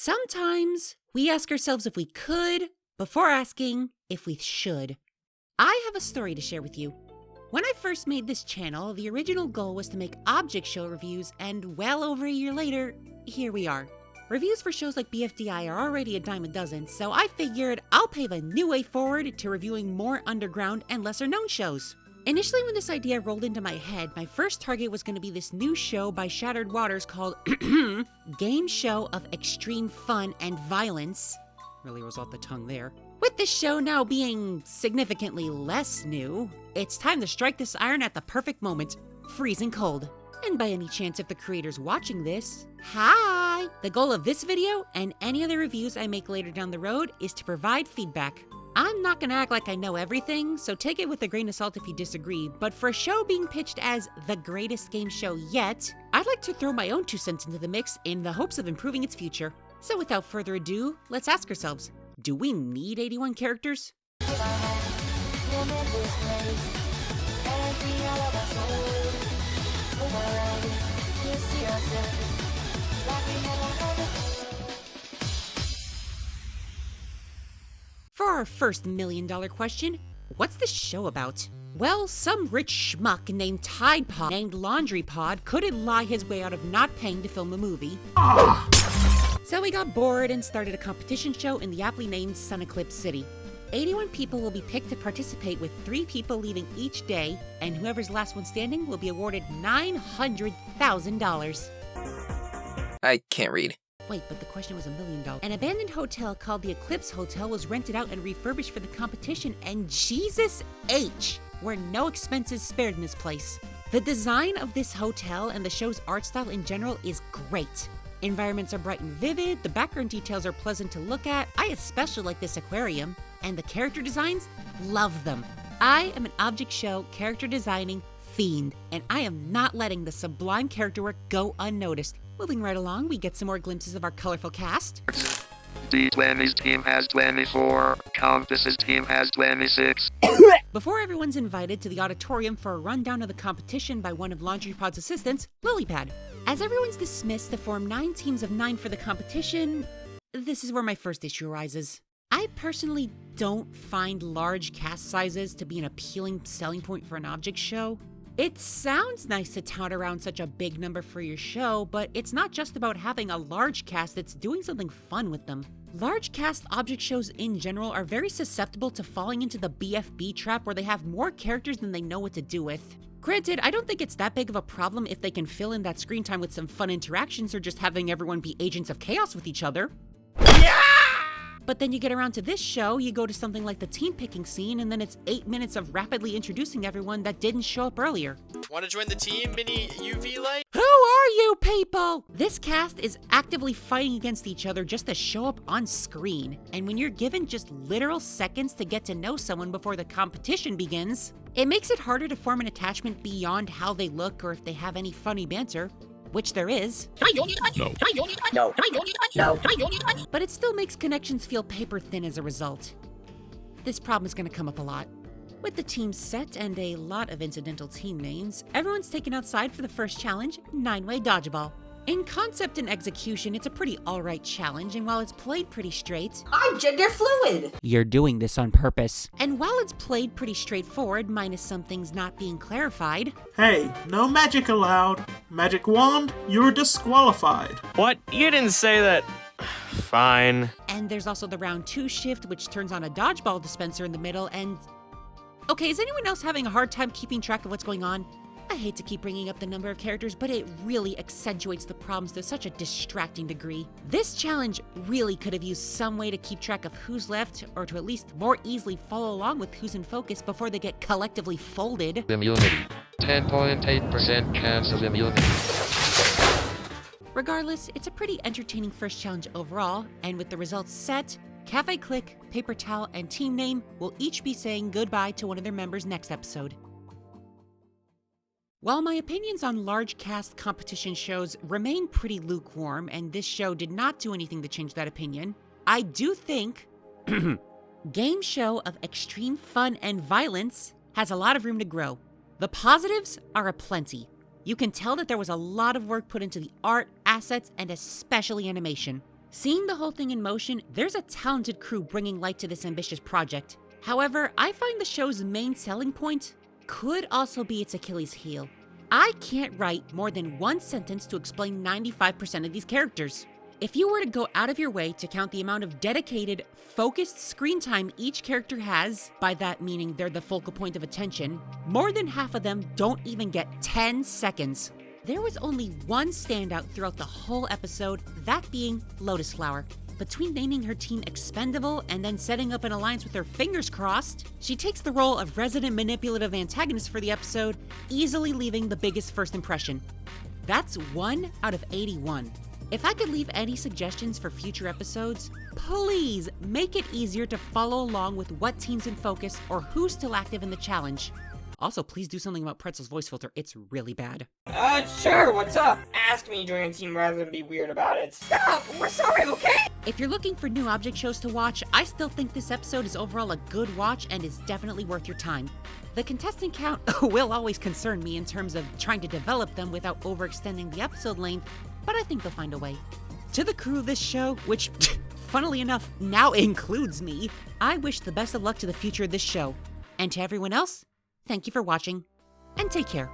Sometimes we ask ourselves if we could before asking if we should. I have a story to share with you. When I first made this channel, the original goal was to make object show reviews, and well over a year later, here we are. Reviews for shows like BFDI are already a dime a dozen, so I figured I'll pave a new way forward to reviewing more underground and lesser known shows. Initially, when this idea rolled into my head, my first target was going to be this new show by Shattered Waters called Game Show of Extreme Fun and Violence. Really rolls off the tongue there. With this show now being significantly less new, it's time to strike this iron at the perfect moment, freezing cold. And by any chance, if the creator's watching this, hi! The goal of this video and any other reviews I make later down the road is to provide feedback. I'm not gonna act like I know everything, so take it with a grain of salt if you disagree, but for a show being pitched as the greatest game show yet, I'd like to throw my own 2 cents into the mix in the hopes of improving its future. So without further ado, let's ask ourselves, do we need 81 characters? For our first $1 million question, what's this show about? Well, some rich schmuck named Tide Pod named Laundry Pod couldn't lie his way out of not paying to film a movie. So he got bored and started a competition show in the aptly named Sun Eclipse City. 81 people will be picked to participate, with 3 people leaving each day, and whoever's last one standing will be awarded $900,000. I can't read. Wait, but the question was $1 million. An abandoned hotel called the Eclipse Hotel was rented out and refurbished for the competition, and Jesus H, were no expenses spared in this place. The design of this hotel and the show's art style in general is great. Environments are bright and vivid, the background details are pleasant to look at, I especially like this aquarium, and the character designs, love them. I am an object show character designing fiend, and I am not letting the sublime character work go unnoticed. Moving right along, we get some more glimpses of our colorful cast. D20's team has 24, Compass's team has 26. Before everyone's invited to the auditorium for a rundown of the competition by one of Laundry Pod's assistants, Lilypad. As everyone's dismissed to form 9 teams of 9 for the competition, this is where my first issue arises. I personally don't find large cast sizes to be an appealing selling point for an object show. It sounds nice to tout around such a big number for your show, but it's not just about having a large cast, it's doing something fun with them. Large cast object shows in general are very susceptible to falling into the BFB trap, where they have more characters than they know what to do with. Granted, I don't think it's that big of a problem if they can fill in that screen time with some fun interactions or just having everyone be agents of chaos with each other. Yeah! But then you get around to this show, you go to something like the team picking scene, and then it's 8 minutes of rapidly introducing everyone that didn't show up earlier. Want to join the team, mini UV light? Who are you people? This cast is actively fighting against each other just to show up on screen. And when you're given just literal seconds to get to know someone before the competition begins, it makes it harder to form an attachment beyond how they look or if they have any funny banter. Which there is. No. But it still makes connections feel paper thin as a result. This problem is going to come up a lot. With the team set and a lot of incidental team names, everyone's taken outside for the first challenge, 9-way dodgeball. In concept and execution, it's a pretty alright challenge, and while it's played pretty straight... I'm gender fluid! You're doing this on purpose. And while it's played pretty straightforward, minus some things not being clarified... Hey, no magic allowed. Magic wand, you're disqualified. What? You didn't say that. Fine. And there's also the round 2 shift, which turns on a dodgeball dispenser in the middle, and... Okay, is anyone else having a hard time keeping track of what's going on? I hate to keep bringing up the number of characters, but it really accentuates the problems to such a distracting degree. This challenge really could have used some way to keep track of who's left, or to at least more easily follow along with who's in focus before they get collectively folded. Immunity. 10.8% chance of immunity. Regardless, it's a pretty entertaining first challenge overall, and with the results set, Cafe Click, Paper Towel, and Team Name will each be saying goodbye to one of their members next episode. While my opinions on large cast competition shows remain pretty lukewarm, and this show did not do anything to change that opinion, I do think Game Show of Extreme Fun and Violence has a lot of room to grow. The positives are aplenty. You can tell that there was a lot of work put into the art, assets, and especially animation. Seeing the whole thing in motion, there's a talented crew bringing light to this ambitious project. However, I find the show's main selling point could also be its Achilles heel. I can't write more than one sentence to explain 95% of these characters. If you were to go out of your way to count the amount of dedicated, focused screen time each character has, by that meaning they're the focal point of attention, more than half of them don't even get 10 seconds. There was only one standout throughout the whole episode, that being Lotus Flower. Between naming her team expendable and then setting up an alliance with her fingers crossed, she takes the role of resident manipulative antagonist for the episode, easily leaving the biggest first impression. That's 1 out of 81. If I could leave any suggestions for future episodes, please make it easier to follow along with what team's in focus or who's still active in the challenge. Also, please do something about Pretzel's voice filter. It's really bad. Sure, what's up? Ask me to join a team rather than be weird about it. Stop! We're sorry, okay? If you're looking for new object shows to watch, I still think this episode is overall a good watch and is definitely worth your time. The contestant count will always concern me in terms of trying to develop them without overextending the episode length, but I think they'll find a way. To the crew of this show, which, funnily enough, now includes me, I wish the best of luck to the future of this show. And to everyone else, thank you for watching, and take care.